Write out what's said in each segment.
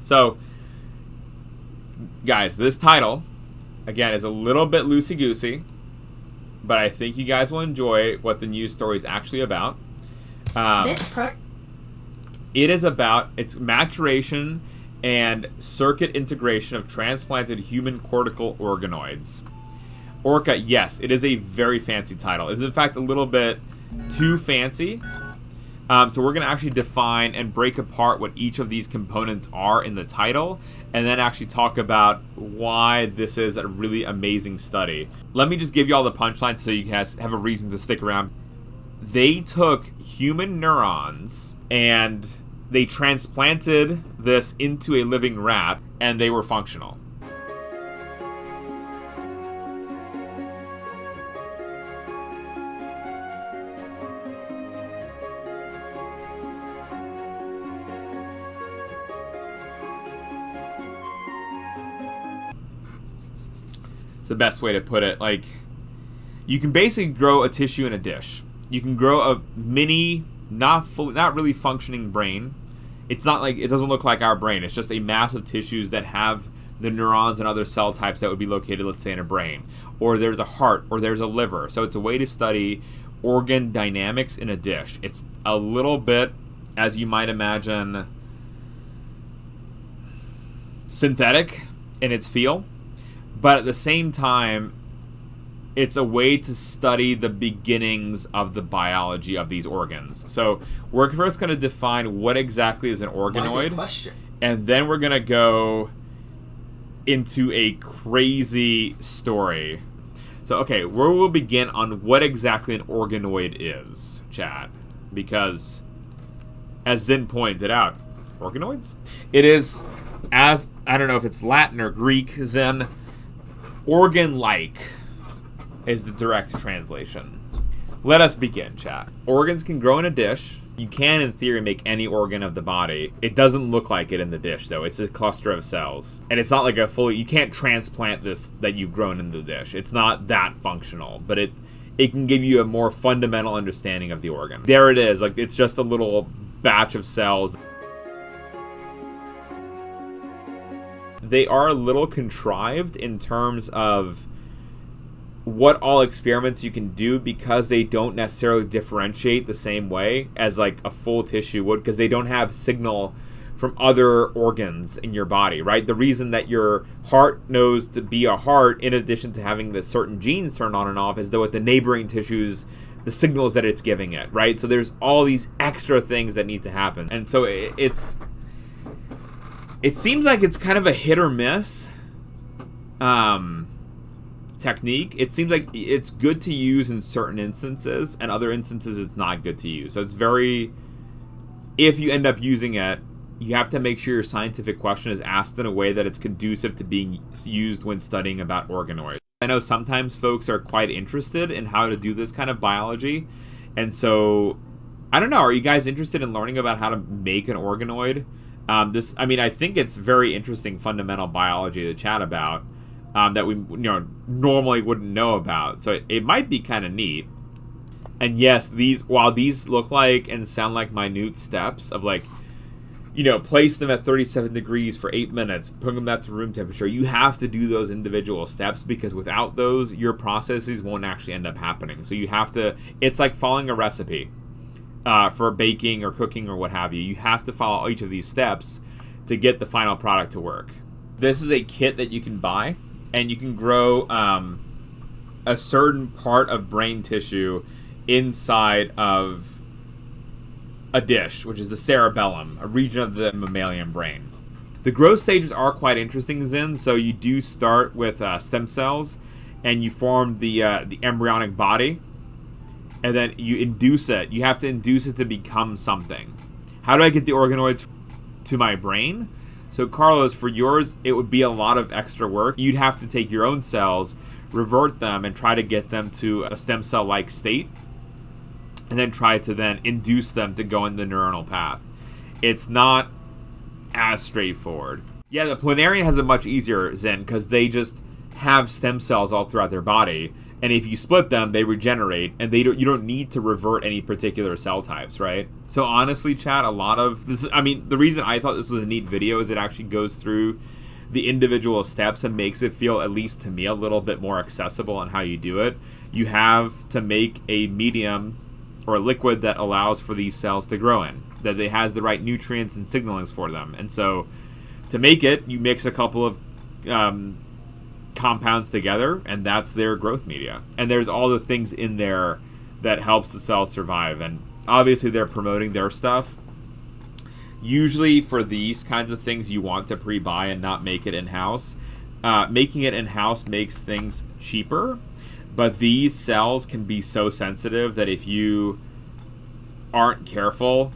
So, guys, this title, again, is a little bit loosey-goosey, but I think you guys will enjoy what the news story is actually about. It is about its maturation and circuit integration of transplanted human cortical organoids. Orca, yes, it is a very fancy title. It's in fact a little bit too fancy. So we're going to actually define and break apart what each of these components are in the title, and then actually talk about why this is a really amazing study. Let me just give you all the punchlines so you guys have a reason to stick around. They took human neurons and they transplanted this into a living rat, and they were functional. It's the best way to put it. Like, you can basically grow a tissue in a dish. You can grow a mini, not really functioning brain. It's not like, it doesn't look like our brain. It's just a mass of tissues that have the neurons and other cell types that would be located, let's say, in a brain. Or there's a heart, or there's a liver. So it's a way to study organ dynamics in a dish. It's a little bit, as you might imagine, synthetic in its feel. But at the same time, it's a way to study the beginnings of the biology of these organs. So we're first going to define what exactly is an organoid. Question. And then we're going to go into a crazy story. So, okay, where we'll begin on what exactly an organoid is, chat. Because, as Zen pointed out, organoids? It is, as, I don't know if it's Latin or Greek, Zen, organ-like is the direct translation. Let us begin, chat. Organs can grow in a dish. You can, in theory, make any organ of the body. It doesn't look like it in the dish, though. It's a cluster of cells. And it's not like a fully... You can't transplant this that you've grown in the dish. It's not that functional. But it can give you a more fundamental understanding of the organ. There it is. Like, it's just a little batch of cells. They are a little contrived in terms of what all experiments you can do, because they don't necessarily differentiate the same way as like a full tissue would, because they don't have signal from other organs in your body, right? The reason that your heart knows to be a heart, in addition to having the certain genes turned on and off, is that with the neighboring tissues, the signals that it's giving it, right? So there's all these extra things that need to happen. And so it seems like it's kind of a hit or miss technique. It seems like it's good to use in certain instances, and other instances it's not good to use. So it's very, if you end up using it, you have to make sure your scientific question is asked in a way that it's conducive to being used when studying about organoids. I know sometimes folks are quite interested in how to do this kind of biology, and so I don't know, are you guys interested in learning about how to make an organoid? I think it's very interesting fundamental biology to chat about. That we normally wouldn't know about. So it might be kind of neat. And yes, while these look like and sound like minute steps of like, place them at 37 degrees for 8 minutes, put them back to room temperature, you have to do those individual steps, because without those, your processes won't actually end up happening. So you have to, it's like following a recipe for baking or cooking or what have you. You have to follow each of these steps to get the final product to work. This is a kit that you can buy. And you can grow a certain part of brain tissue inside of a dish, which is the cerebellum, a region of the mammalian brain. The growth stages are quite interesting, Zen. So you do start with stem cells, and you form the embryonic body, and then you induce it. You have to induce it to become something. How do I get the organoids to my brain? So, Carlos, for yours, it would be a lot of extra work. You'd have to take your own cells, revert them, and try to get them to a stem cell-like state, and then try to then induce them to go in the neuronal path. It's not as straightforward. Yeah, the planarian has it much easier, Zen, because they just have stem cells all throughout their body, And if you split them, they regenerate, and you don't need to revert any particular cell types, right? So honestly, chat, a lot of this, I mean, the reason I thought this was a neat video is it actually goes through the individual steps and makes it feel, at least to me, a little bit more accessible on how you do it. You have to make a medium or a liquid that allows for these cells to grow in, that it has the right nutrients and signalings for them. And so to make it, you mix a couple of compounds together, and that's their growth media. And there's all the things in there that helps the cells survive. And obviously they're promoting their stuff. Usually for these kinds of things, you want to pre-buy and not make it in-house. Making it in-house makes things cheaper, but these cells can be so sensitive that if you aren't careful,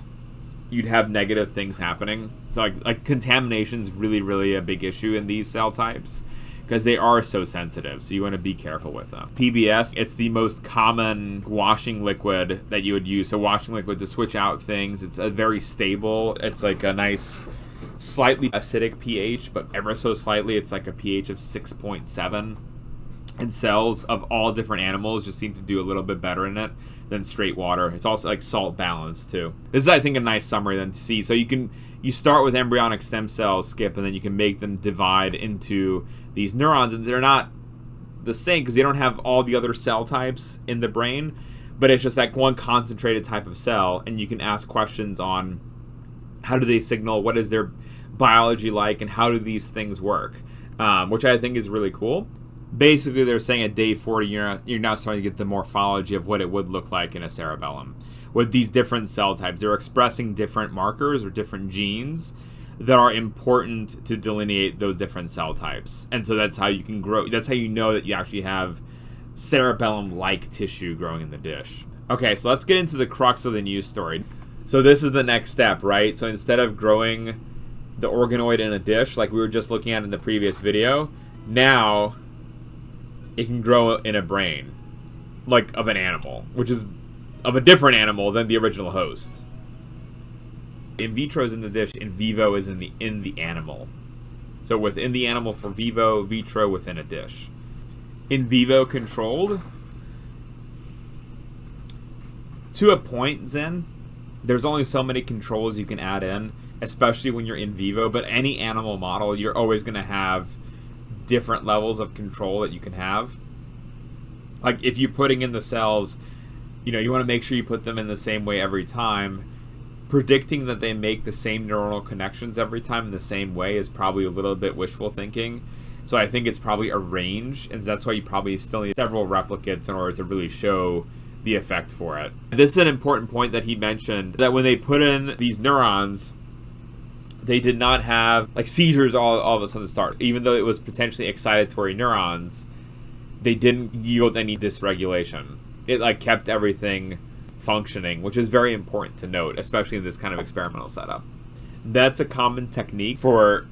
you'd have negative things happening. So like contamination is really, really a big issue in these cell types because they are so sensitive. So you want to be careful with them. PBS, it's the most common washing liquid that you would use. So washing liquid to switch out things. It's a very stable. It's like a nice, slightly acidic pH, but ever so slightly. It's like a pH of 6.7. And cells of all different animals just seem to do a little bit better in it than straight water. It's also like salt balance too. This is, I think, a nice summary then to see. So you start with embryonic stem cells, Skip, and then you can make them divide into these neurons, and they're not the same because they don't have all the other cell types in the brain, but it's just like one concentrated type of cell, and you can ask questions on how do they signal, what is their biology like, and how do these things work, which I think is really cool. Basically, they're saying at day 40, you're now starting to get the morphology of what it would look like in a cerebellum. With these different cell types, they're expressing different markers or different genes that are important to delineate those different cell types. And so that's how you can grow. That's how you know that you actually have cerebellum-like tissue growing in the dish. Okay, so let's get into the crux of the news story. So this is the next step, right? So instead of growing the organoid in a dish like we were just looking at in the previous video, now it can grow in a brain, like of an animal, which is of a different animal than the original host. In vitro is in the dish, in vivo is in the animal. So within the animal for vivo, vitro within a dish. In vivo controlled, to a point, Zen, there's only so many controls you can add in, especially when you're in vivo, but any animal model, you're always going to have different levels of control that you can have. Like if you're putting in the cells, you want to make sure you put them in the same way every time. Predicting that they make the same neuronal connections every time in the same way is probably a little bit wishful thinking. So I think it's probably a range, and that's why you probably still need several replicates in order to really show the effect for it. This is an important point that he mentioned, that when they put in these neurons, they did not have like seizures all of a sudden start. Even though it was potentially excitatory neurons, they didn't yield any dysregulation. It like kept everything functioning, which is very important to note, especially in this kind of experimental setup. That's a common technique for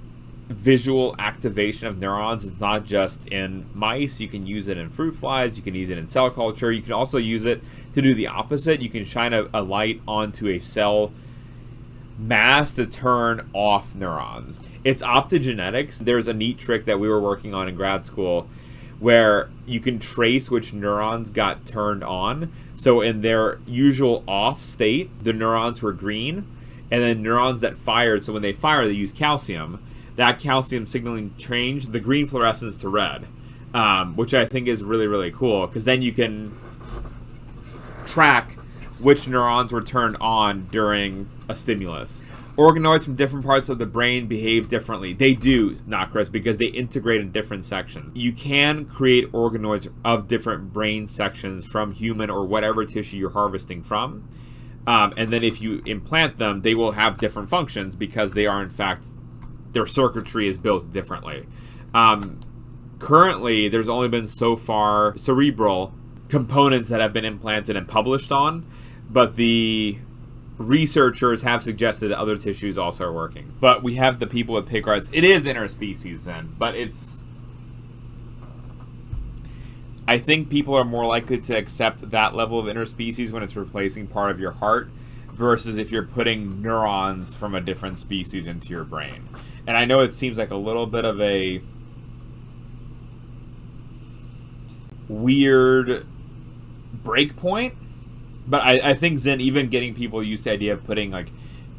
visual activation of neurons. It's not just in mice. You can use it in fruit flies. You can use it in cell culture. You can also use it to do the opposite. You can shine a light onto a cell mass to turn off neurons. It's optogenetics. There's a neat trick that we were working on in grad school where you can trace which neurons got turned on. So in their usual off state, the neurons were green, and then neurons that fired, so when they fire, they use calcium. That calcium signaling changed the green fluorescence to red, which I think is really, really cool, because then you can track which neurons were turned on during a stimulus. Organoids from different parts of the brain behave differently. They do, not Chris, because they integrate in different sections. You can create organoids of different brain sections from human or whatever tissue you're harvesting from. And then if you implant them, they will have different functions because they are, in fact, their circuitry is built differently. Currently, there's only been so far cerebral components that have been implanted and published on, but the researchers have suggested that other tissues also are working. But we have the people with pig hearts. It is interspecies then, but it's... I think people are more likely to accept that level of interspecies when it's replacing part of your heart versus if you're putting neurons from a different species into your brain. And I know it seems like a little bit of a weird break point. But I think Zen, even getting people used to the idea of putting like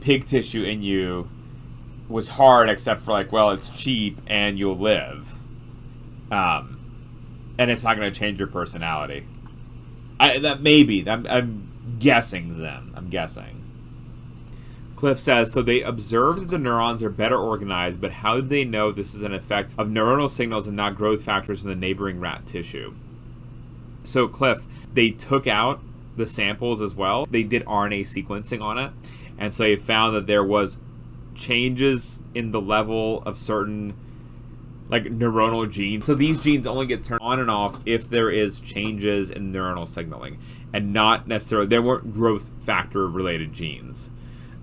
pig tissue in you was hard, except for like, well, it's cheap and you'll live. And it's not going to change your personality. I'm guessing Zen. I'm guessing. Cliff says, so they observed that the neurons are better organized, but how did they know this is an effect of neuronal signals and not growth factors in the neighboring rat tissue? So Cliff, they took out the samples as well. They did RNA sequencing on it, and so they found that there was changes in the level of certain like neuronal genes. So these genes only get turned on and off if there is changes in neuronal signaling, and not necessarily, there weren't growth factor related genes.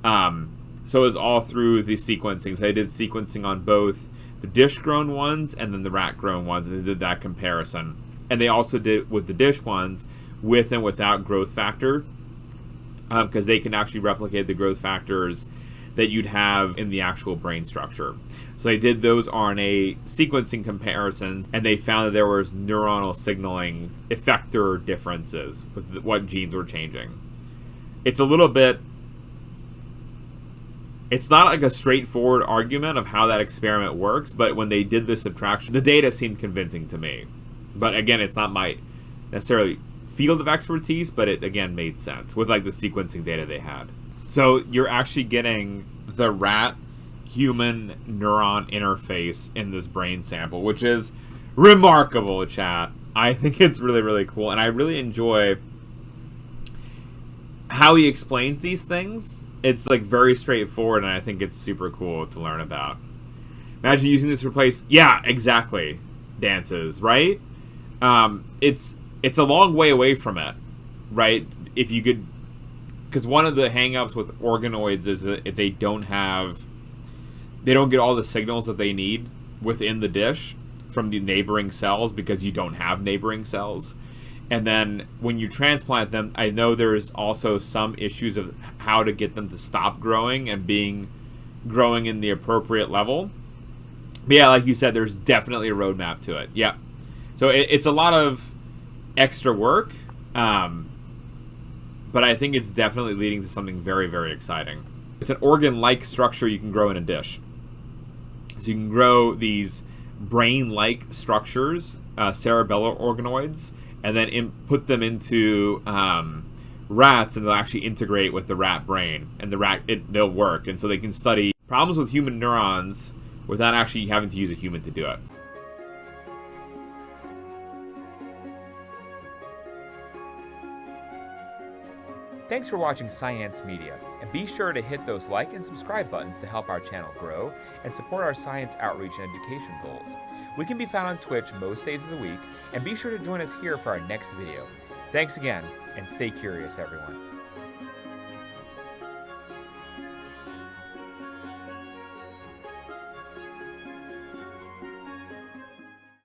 So it was all through the sequencing. So they did sequencing on both the dish-grown ones and then the rat-grown ones, and they did that comparison. And they also did with the dish ones with and without growth factor, because they can actually replicate the growth factors that you'd have in the actual brain structure. So they did those RNA sequencing comparisons, and they found that there was neuronal signaling effector differences with what genes were changing. It's a little bit... It's not like a straightforward argument of how that experiment works, but when they did the subtraction, the data seemed convincing to me. But again, it's not my necessarily field of expertise, but it again made sense with like the sequencing data they had. So you're actually getting the rat-human neuron interface in this brain sample, which is remarkable, chat. I think it's really, really cool, and I really enjoy how he explains these things. It's like very straightforward, and I think it's super cool to learn about. Imagine using this to replace, yeah, exactly, dances, right? It's a long way away from it, right? If you could, because one of the hang-ups with organoids is that if they don't get all the signals that they need within the dish from the neighboring cells, because you don't have neighboring cells. And then when you transplant them, I know there's also some issues of how to get them to stop growing and growing in the appropriate level. But yeah, like you said, there's definitely a roadmap to it. Yeah. So it's a lot of extra work, but I think it's definitely leading to something very, very exciting. It's an organ-like structure you can grow in a dish. So you can grow these brain-like structures, cerebellar organoids, and then put them into rats, and they'll actually integrate with the rat brain, and they'll work. And so they can study problems with human neurons without actually having to use a human to do it. Thanks for watching Science Media, and be sure to hit those like and subscribe buttons to help our channel grow and support our science outreach and education goals. We can be found on Twitch most days of the week, and be sure to join us here for our next video. Thanks again, and stay curious, everyone.